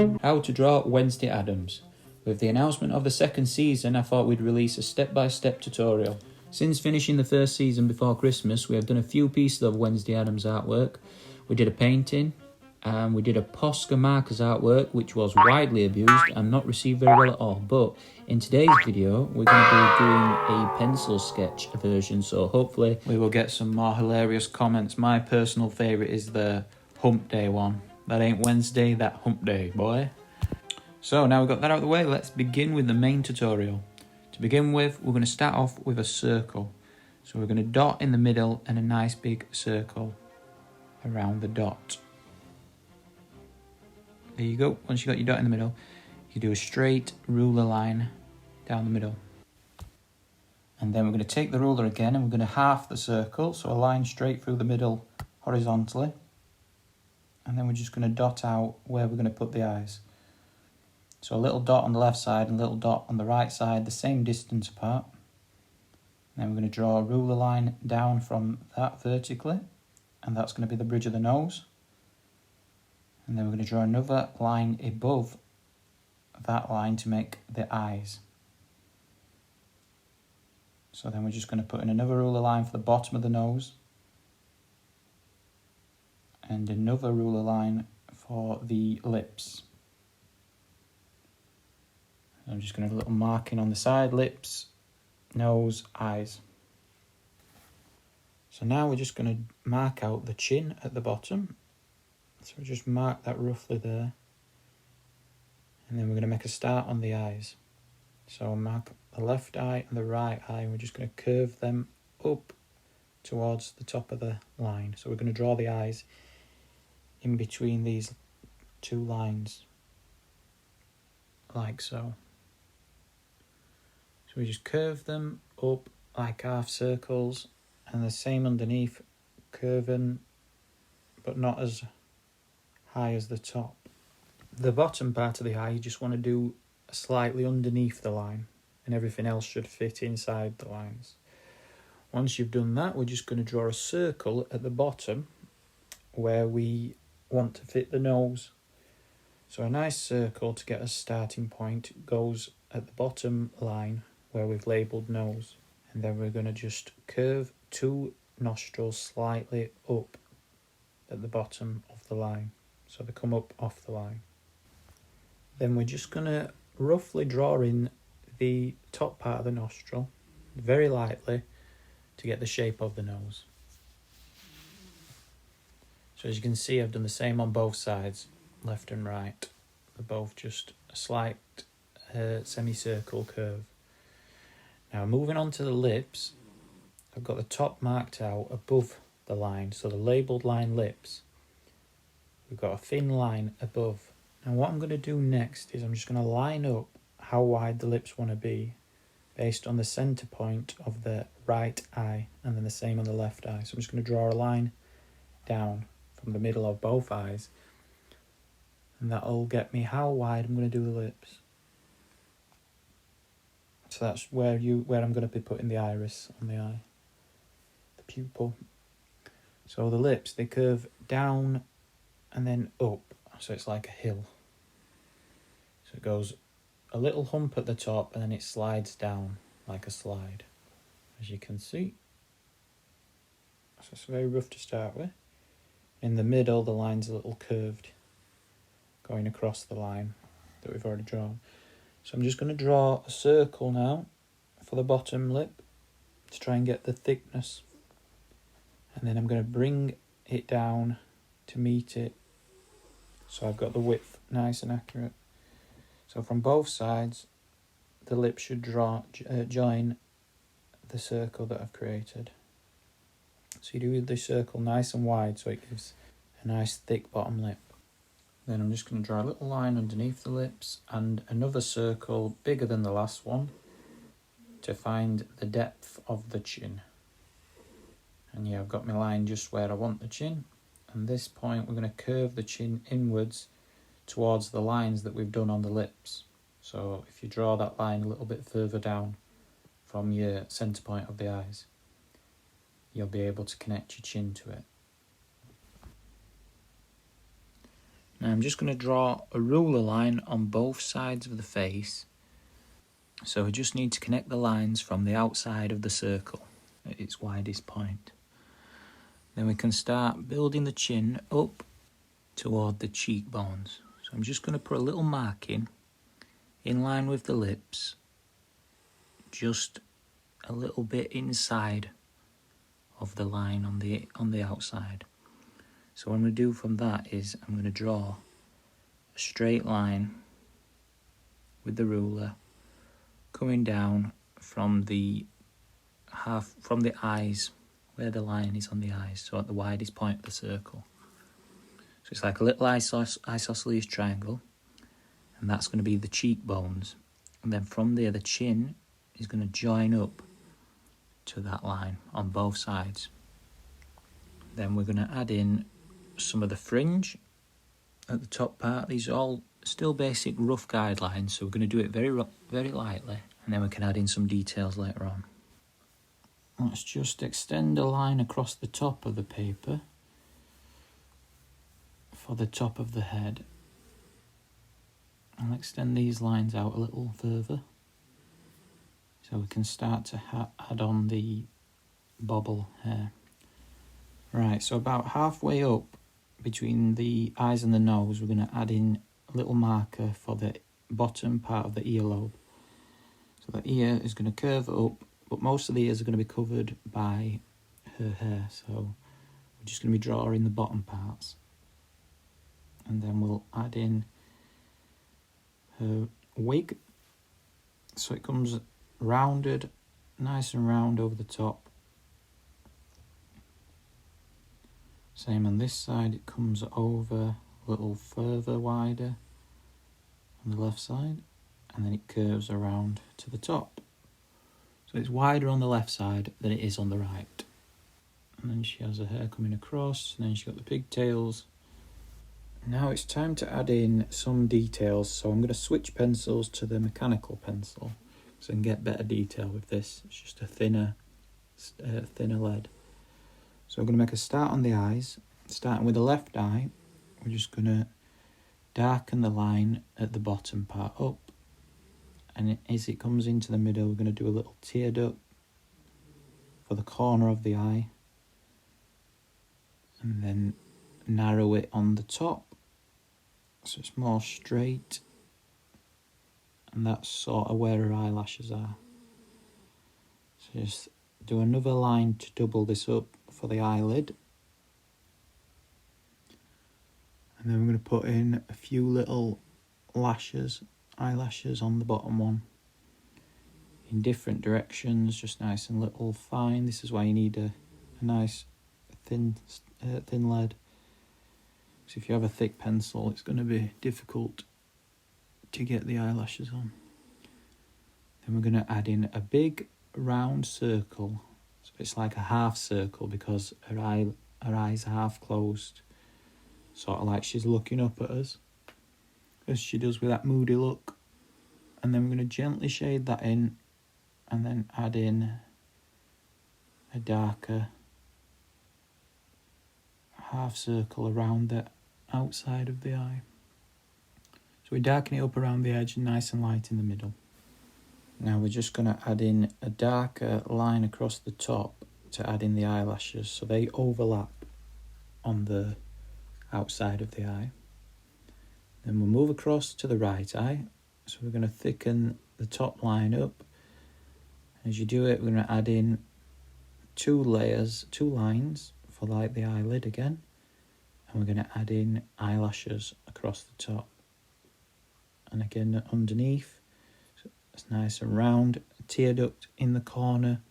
How to draw Wednesday Addams. With the announcement of the second season, I thought we'd release a step-by-step tutorial. Since finishing the first season before Christmas, we have done a few pieces of Wednesday Addams artwork. We did a painting, and we did a Posca markers artwork, which was widely abused and not received very well at all. But in today's video, we're going to be doing a pencil sketch version, so hopefully we will get some more hilarious comments. My personal favourite is the hump day one. That ain't Wednesday, that hump day, boy. So now we've got that out of the way, let's begin with the main tutorial. To begin with, we're going to start off with a circle. So we're going to dot in the middle and a nice big circle around the dot. There you go. Once you got your dot in the middle, you do a straight ruler line down the middle. And then we're going to take the ruler again and we're going to half the circle, so a line straight through the middle horizontally. And then we're just going to dot out where we're going to put the eyes. So a little dot on the left side and a little dot on the right side, the same distance apart. And then we're going to draw a ruler line down from that vertically, and that's going to be the bridge of the nose. And then we're going to draw another line above that line to make the eyes. So then we're just going to put in another ruler line for the bottom of the nose, and another ruler line for the lips. I'm just going to have a little marking on the side, lips, nose, eyes. So now we're just going to mark out the chin at the bottom. So we just mark that roughly there. And then we're going to make a start on the eyes. So we'll mark the left eye and the right eye, and we're just going to curve them up towards the top of the line. So we're going to draw the eyes in between these two lines, like so. So we just curve them up like half circles, and the same underneath, curving but not as high as the top. The bottom part of the eye you just want to do slightly underneath the line, and everything else should fit inside the lines. Once you've done that, we're just going to draw a circle at the bottom where we want to fit the nose. So a nice circle to get a starting point goes at the bottom line where we've labelled nose, and then we're going to just curve two nostrils slightly up at the bottom of the line, so they come up off the line. Then we're just going to roughly draw in the top part of the nostril very lightly to get the shape of the nose. So as you can see, I've done the same on both sides, left and right. They're both just a slight semicircle curve. Now moving on to the lips, I've got the top marked out above the line, so the labelled line lips. We've got a thin line above. Now what I'm going to do next is I'm just going to line up how wide the lips want to be based on the centre point of the right eye, and then the same on the left eye. So I'm just going to draw a line down from the middle of both eyes, and that'll get me how wide I'm going to do the lips. So that's where I'm going to be putting the iris on the eye, the pupil. So the lips, they curve down and then up, so it's like a hill. So it goes a little hump at the top and then it slides down like a slide, as you can see. So it's very rough to start with. In the middle, the line's a little curved, going across the line that we've already drawn. So I'm just going to draw a circle now for the bottom lip to try and get the thickness. And then I'm going to bring it down to meet it, so I've got the width nice and accurate. So from both sides, the lip should join the circle that I've created. So you do the circle nice and wide so it gives a nice thick bottom lip. Then I'm just going to draw a little line underneath the lips and another circle bigger than the last one to find the depth of the chin. And yeah, I've got my line just where I want the chin. And this point we're going to curve the chin inwards towards the lines that we've done on the lips. So if you draw that line a little bit further down from your centre point of the eyes, you'll be able to connect your chin to it. Now I'm just going to draw a ruler line on both sides of the face. So we just need to connect the lines from the outside of the circle at its widest point. Then we can start building the chin up toward the cheekbones. So I'm just going to put a little marking in line with the lips, just a little bit inside of the line on the outside. So what I'm going to do from that is I'm going to draw a straight line with the ruler coming down from the eyes, where the line is on the eyes, so at the widest point of the circle. So it's like a little isosceles triangle, and that's going to be the cheekbones. And then from there, the chin is going to join up to that line on both sides. Then we're going to add in some of the fringe at the top part. These are all still basic rough guidelines, so we're going to do it very lightly, and then we can add in some details later on. Let's just extend a line across the top of the paper for the top of the head. I'll extend these lines out a little further so we can start to add on the bobble hair. Right, so about halfway up between the eyes and the nose, we're going to add in a little marker for the bottom part of the earlobe. So the ear is going to curve up, but most of the ears are going to be covered by her hair, so we're just going to be drawing the bottom parts. And then we'll add in her wig, so it comes rounded, nice and round over the top. Same on this side, it comes over a little further wider on the left side, and then it curves around to the top. So it's wider on the left side than it is on the right. And then she has her hair coming across, and then she's got the pigtails. Now it's time to add in some details, so I'm going to switch pencils to the mechanical pencil so I can get better detail with this. It's just a thinner lead. So we're going to make a start on the eyes. Starting with the left eye, we're just going to darken the line at the bottom part up. And as it comes into the middle, we're going to do a little tear duct for the corner of the eye. And then narrow it on the top, so it's more straight. And that's sort of where her eyelashes are. So just do another line to double this up for the eyelid. And then we're going to put in a few little eyelashes on the bottom one in different directions, just nice and little fine. This is why you need a nice thin lead. So if you have a thick pencil, it's going to be difficult to get the eyelashes on. Then we're going to add in a big round circle. So it's like a half circle because her eyes are half closed, sort of like she's looking up at us, as she does with that moody look. And then we're going to gently shade that in, and then add in a darker half circle around the outside of the eye. So we darken it up around the edge, nice and light in the middle. Now we're just going to add in a darker line across the top to add in the eyelashes, so they overlap on the outside of the eye. Then we'll move across to the right eye, so we're going to thicken the top line up. As you do it, we're going to add in two lines for like the eyelid again, and we're going to add in eyelashes across the top. And again underneath, so it's nice and round, a tear duct in the corner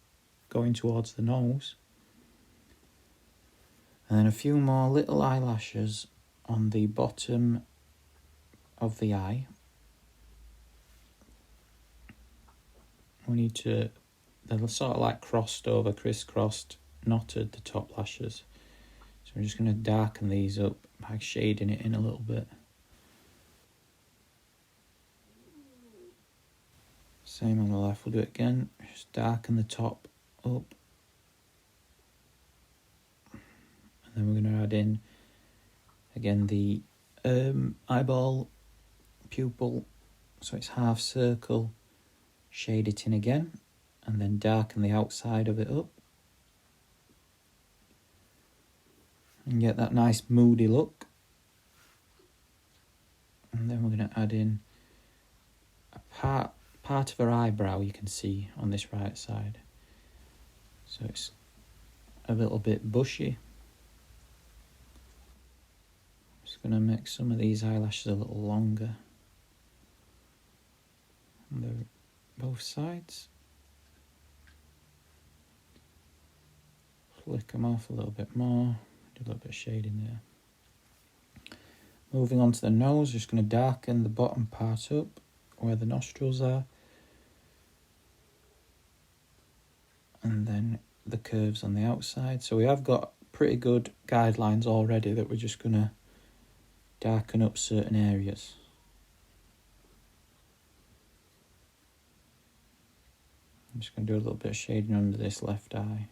going towards the nose. And then a few more little eyelashes on the bottom of the eye. They're sort of like crossed over, crisscrossed, knotted, the top lashes. So we're just going to darken these up by shading it in a little bit. Same on the left, we'll do it again. Just darken the top up. And then we're going to add in, again, the eyeball, pupil, so it's half circle, shade it in again, and then darken the outside of it up. And get that nice moody look. And then we're going to add in a part of her eyebrow you can see on this right side. So it's a little bit bushy. Just going to make some of these eyelashes a little longer. On both sides. Flick them off a little bit more. Do a little bit of shading there. Moving on to the nose, just going to darken the bottom part up where the nostrils are. And then the curves on the outside. So we have got pretty good guidelines already that we're just going to darken up certain areas. I'm just going to do a little bit of shading under this left eye.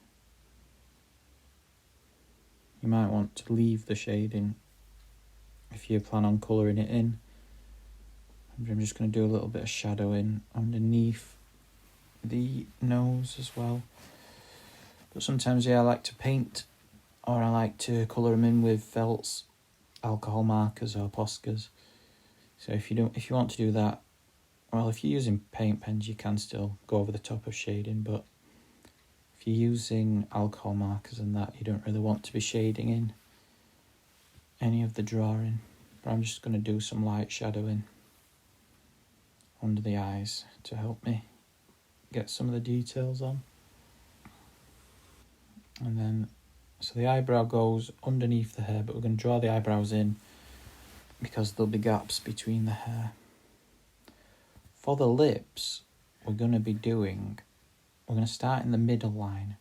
You might want to leave the shading if you plan on colouring it in. I'm just going to do a little bit of shadowing underneath the nose as well. But sometimes, I like to paint, or I like to colour them in with felts, alcohol markers or Poscas. So if you want to do that, well, if you're using paint pens, you can still go over the top of shading, but if you're using alcohol markers and that, you don't really want to be shading in any of the drawing. But I'm just going to do some light shadowing under the eyes to help me get some of the details on. And then, so the eyebrow goes underneath the hair, but we're going to draw the eyebrows in because there'll be gaps between the hair. For the lips, we're going to start in the middle line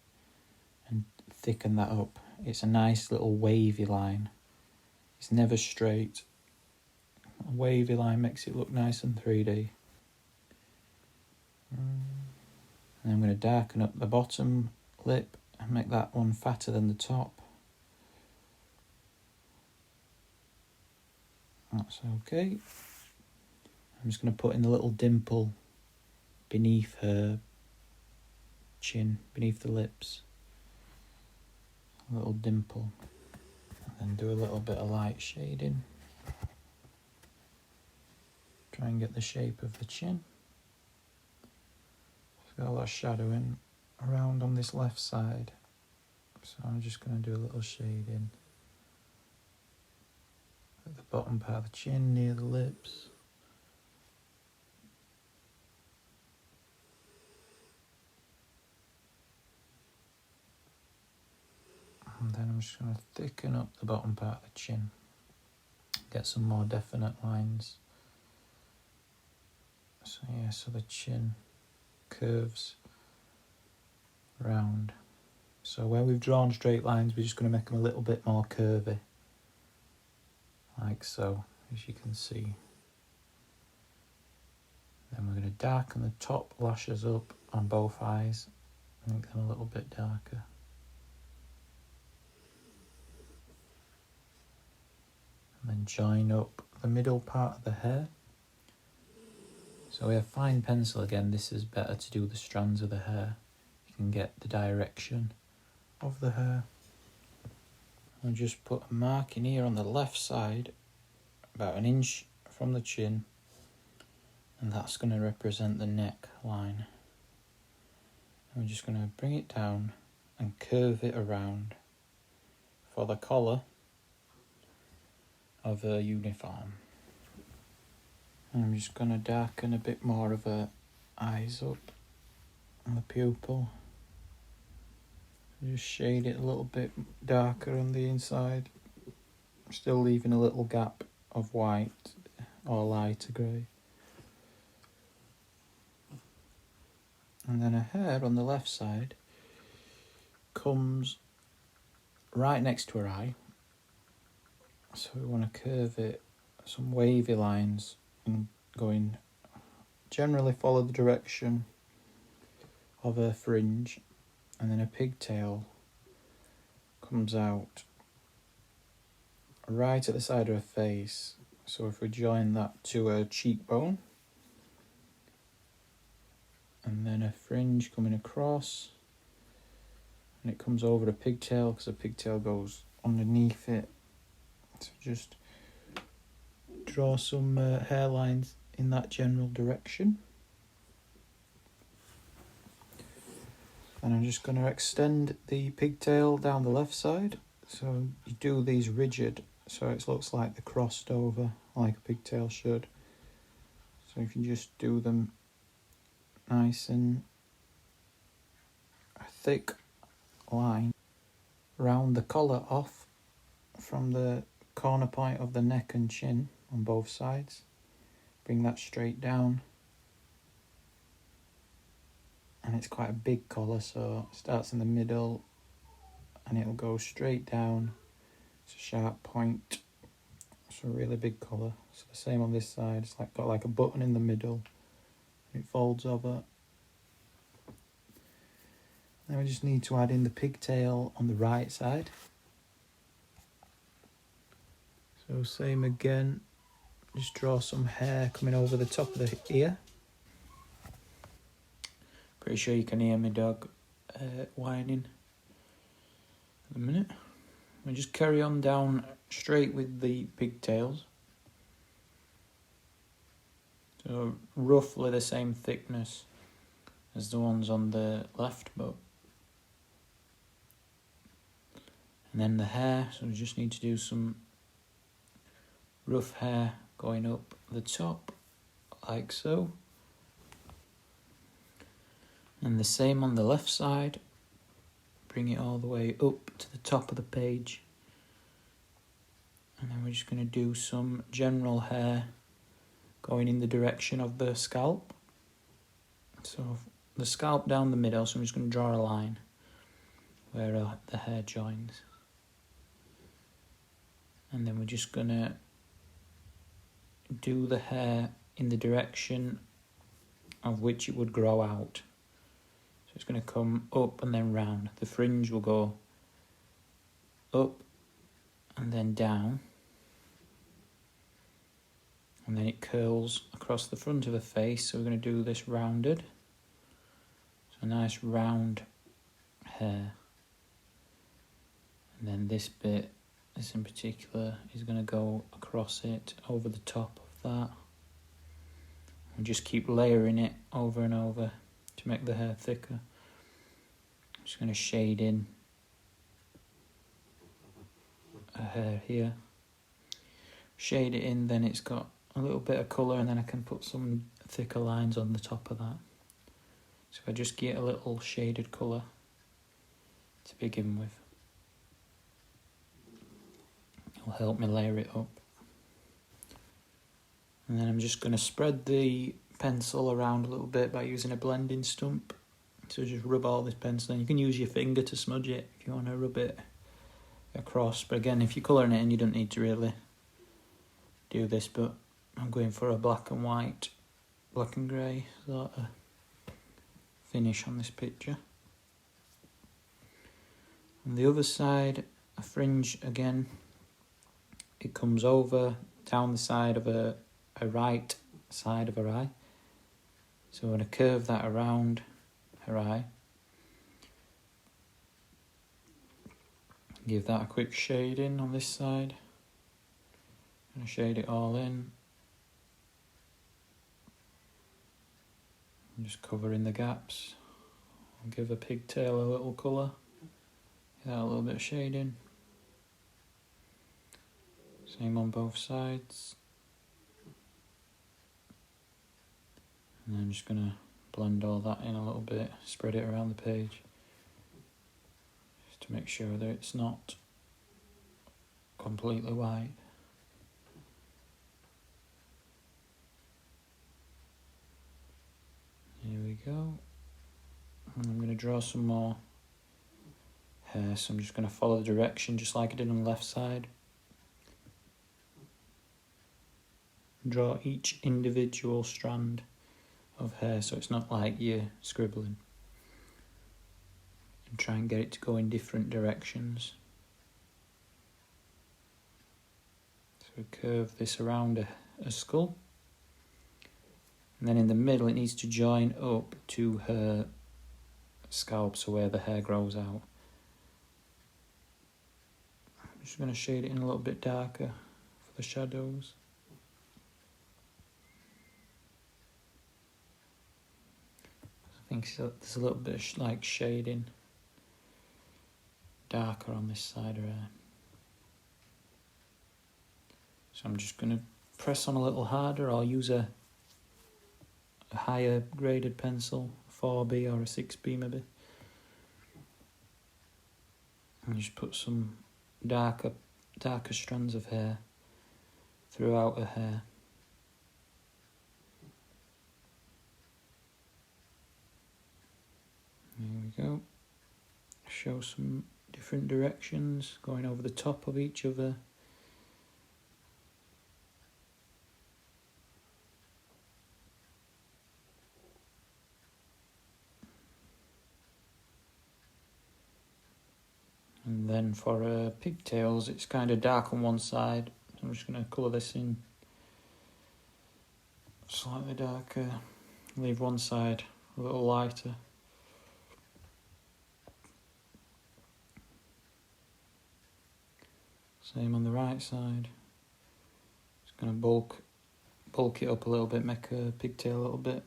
and thicken that up. It's a nice little wavy line. It's never straight. A wavy line makes it look nice and 3D. And I'm going to darken up the bottom lip and make that one fatter than the top. That's okay. I'm just going to put in the little dimple beneath her chin, beneath the lips. A little dimple. And then do a little bit of light shading. Try and get the shape of the chin. Got a lot of shadowing around on this left side. So I'm just going to do a little shading at the bottom part of the chin near the lips. And then I'm just going to thicken up the bottom part of the chin. Get some more definite lines. So yeah, so the chin curves round. So where we've drawn straight lines, we're just going to make them a little bit more curvy. Like so, as you can see. Then we're going to darken the top lashes up on both eyes. Make them a little bit darker. And then join up the middle part of the hair. So we have fine pencil again. This is better to do the strands of the hair. You can get the direction of the hair. I'll just put a mark in here on the left side, about 1 inch from the chin, and that's going to represent the neck line. I'm just going to bring it down and curve it around for the collar of her uniform. I'm just going to darken a bit more of her eyes up and the pupil. Just shade it a little bit darker on the inside, still leaving a little gap of white or lighter grey. And then her hair on the left side comes right next to her eye. So we want to curve it, some wavy lines, and going, generally follow the direction of her fringe, and then a pigtail comes out right at the side of her face, So if we join that to a cheekbone, and then a fringe coming across, and it comes over a pigtail because the pigtail goes underneath it. So just draw some hairlines in that general direction. And I'm just going to extend the pigtail down the left side. So you do these rigid, so it looks like they're crossed over, like a pigtail should. So if you just do them nice and a thick line, round the collar off from the corner point of the neck and chin on both sides. Bring that straight down. And it's quite a big collar, so it starts in the middle and it'll go straight down. It's a sharp point. It's a really big collar. So the same on this side. It's got like a button in the middle. It folds over. Then we just need to add in the pigtail on the right side. So same again. Just draw some hair coming over the top of the ear. Pretty sure you can hear my dog whining at the minute. We just carry on down straight with the pigtails. So roughly the same thickness as the ones on the left, but and then the hair, so we just need to do some rough hair going up the top, like so. And the same on the left side. Bring it all the way up to the top of the page. And then we're just going to do some general hair going in the direction of the scalp. So the scalp down the middle, so I'm just going to draw a line where the hair joins. And then we're just going to do the hair in the direction of which it would grow out. So it's going to come up and then round. The fringe will go up and then down. And then it curls across the front of the face. So we're going to do this rounded. So a nice round hair. And then this bit, this in particular, is going to go across it, over the top of that. And just keep layering it over and over to make the hair thicker. I'm just going to shade in a hair here. Shade it in, then it's got a little bit of colour, and then I can put some thicker lines on the top of that. So if I just get a little shaded colour to begin with, it'll help me layer it up. And then I'm just going to spread the pencil around a little bit by using a blending stump. So just rub all this pencil in. You can use your finger to smudge it if you want to rub it across. But again, if you're colouring it in, you don't need to really do this. But I'm going for a black and white, black and grey sort of finish on this picture. On the other side, a fringe again. It comes over down the side of a right side of her eye. So I'm going to curve that around her eye. Give that a quick shade in on this side. I'm going to shade it all in. And just cover in the gaps. I'll give a pigtail a little colour. Give that a little bit of shading. Same on both sides. And I'm just going to blend all that in a little bit, spread it around the page, just to make sure that it's not completely white. Here we go. And I'm going to draw some more hair, so I'm just going to follow the direction just like I did on the left side. Draw each individual strand of hair, so it's not like you're scribbling, and try and get it to go in different directions. So So curve this around a skull. And then in the middle it needs to join up to her scalp, so where the hair grows out. I'm just going to shade it in a little bit darker for the shadows. I think there's a little bit of like shading darker on this side of her. So I'm just going to press on a little harder. I'll use a higher graded pencil, 4B or a 6B maybe. And just put some darker strands of hair throughout her hair. There we go. Show some different directions going over the top of each other. And then for pigtails, it's kind of dark on one side. So I'm just going to colour this in slightly darker. Leave one side a little lighter. Same on the right side. Just going to bulk it up a little bit, make a pigtail a little bit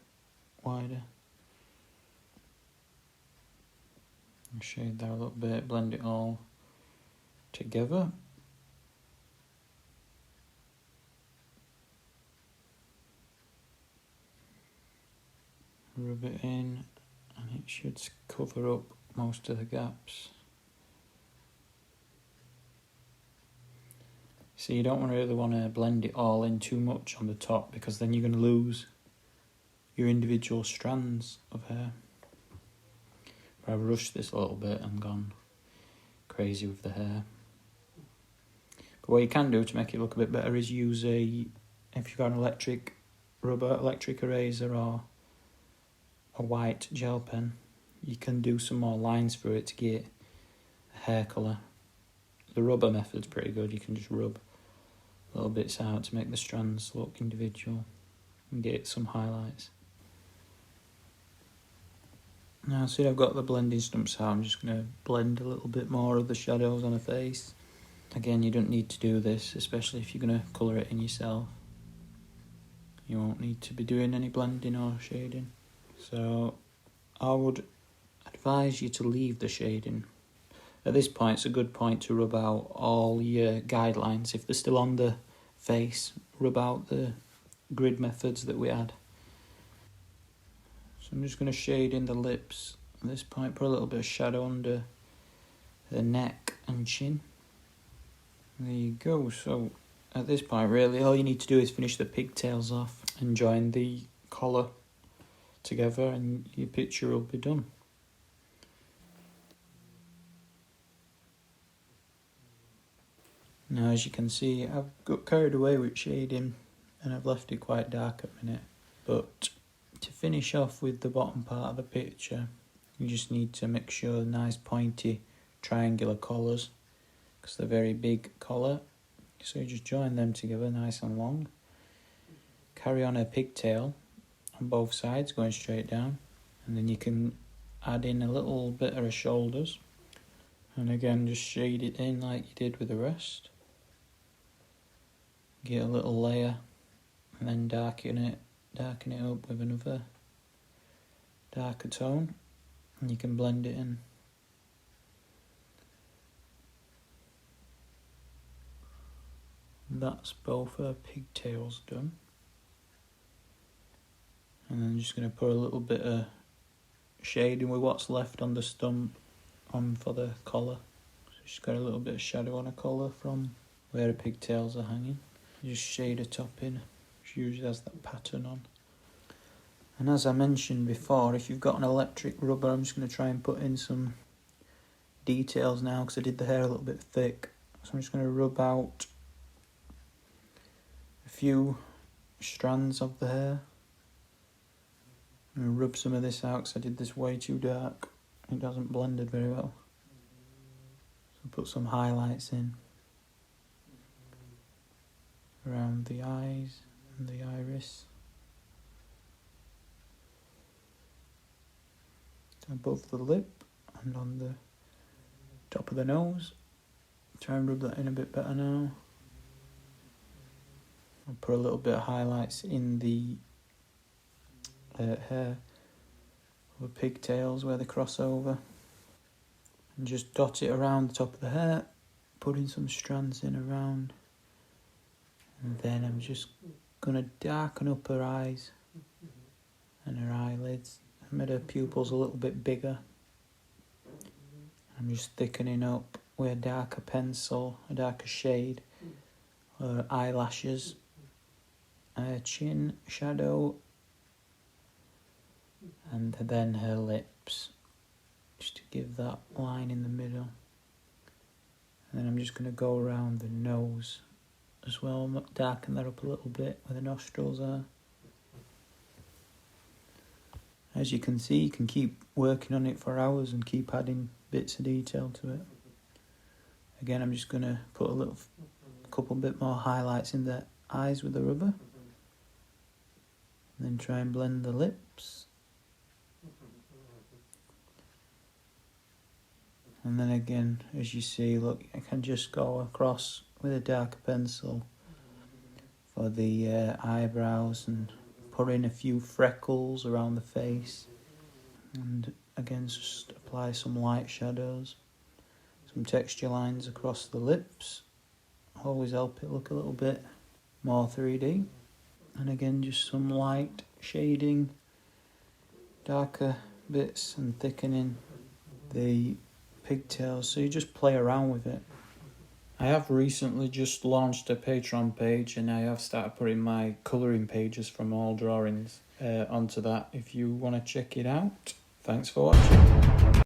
wider. And shade that a little bit, blend it all together. Rub it in, and it should cover up most of the gaps. So you don't really want to blend it all in too much on the top, because then you're going to lose your individual strands of hair. But I've rushed this a little bit and gone crazy with the hair. But what you can do to make it look a bit better is use if you've got an electric eraser or a white gel pen, you can do some more lines through it to get a hair colour. The rubber method's pretty good. You can just rub little bits out to make the strands look individual and get some highlights. Now see, I've got the blending stumps out. I'm just going to blend a little bit more of the shadows on her face. Again, you don't need to do this, especially if you're going to colour it in yourself. You won't need to be doing any blending or shading. So I would advise you to leave the shading. At this point, it's a good point to rub out all your guidelines. If they're still on the face, rub out the grid methods that we had. So I'm just going to shade in the lips. At this point, put a little bit of shadow under the neck and chin. There you go. So at this point, really, all you need to do is finish the pigtails off and join the collar together, and your picture will be done. Now, as you can see, I've got carried away with shading and I've left it quite dark at the minute. But to finish off with the bottom part of the picture, you just need to make sure nice pointy triangular collars, because they're very big collar. So you just join them together nice and long. Carry on a pigtail on both sides going straight down, and then you can add in a little bit of her shoulders, and again just shade it in like you did with the rest. Get a little layer and then darken it up with another darker tone, and you can blend it in. That's both her pigtails done. And then just going to put a little bit of shading with what's left on the stump on for the collar. So she's got a little bit of shadow on her collar from where her pigtails are hanging. Just shade her top in. She usually has that pattern on. And as I mentioned before, if you've got an electric rubber, I'm just going to try and put in some details now, because I did the hair a little bit thick. So I'm just going to rub out a few strands of the hair. I'm going to rub some of this out because I did this way too dark. It hasn't blended very well. So put some highlights in. around the eyes and the iris. Above the lip and on the top of the nose. Try and rub that in a bit better now. I'll put a little bit of highlights in the hair or pigtails where they cross over. And just dot it around the top of the hair, putting some strands in around. And then I'm just going to darken up her eyes and her eyelids. I made her pupils a little bit bigger. I'm just thickening up with a darker pencil, a darker shade, her eyelashes, her chin shadow, and then her lips, just to give that line in the middle. And then I'm just going to go around the nose as well, darken that up a little bit where the nostrils are. As you can see, you can keep working on it for hours and keep adding bits of detail to it. Again, I'm just going to put a couple bit more highlights in the eyes with the rubber. And then try and blend the lips. And then again, as you see, look, I can just go across with a darker pencil for the eyebrows and put in a few freckles around the face. And again, just apply some light shadows, some texture lines across the lips. Always help it look a little bit more 3D. And again, just some light shading, darker bits and thickening the pigtails. So you just play around with it. I have recently just launched a Patreon page, and I have started putting my colouring pages from all drawings onto that if you want to check it out. Thanks for watching.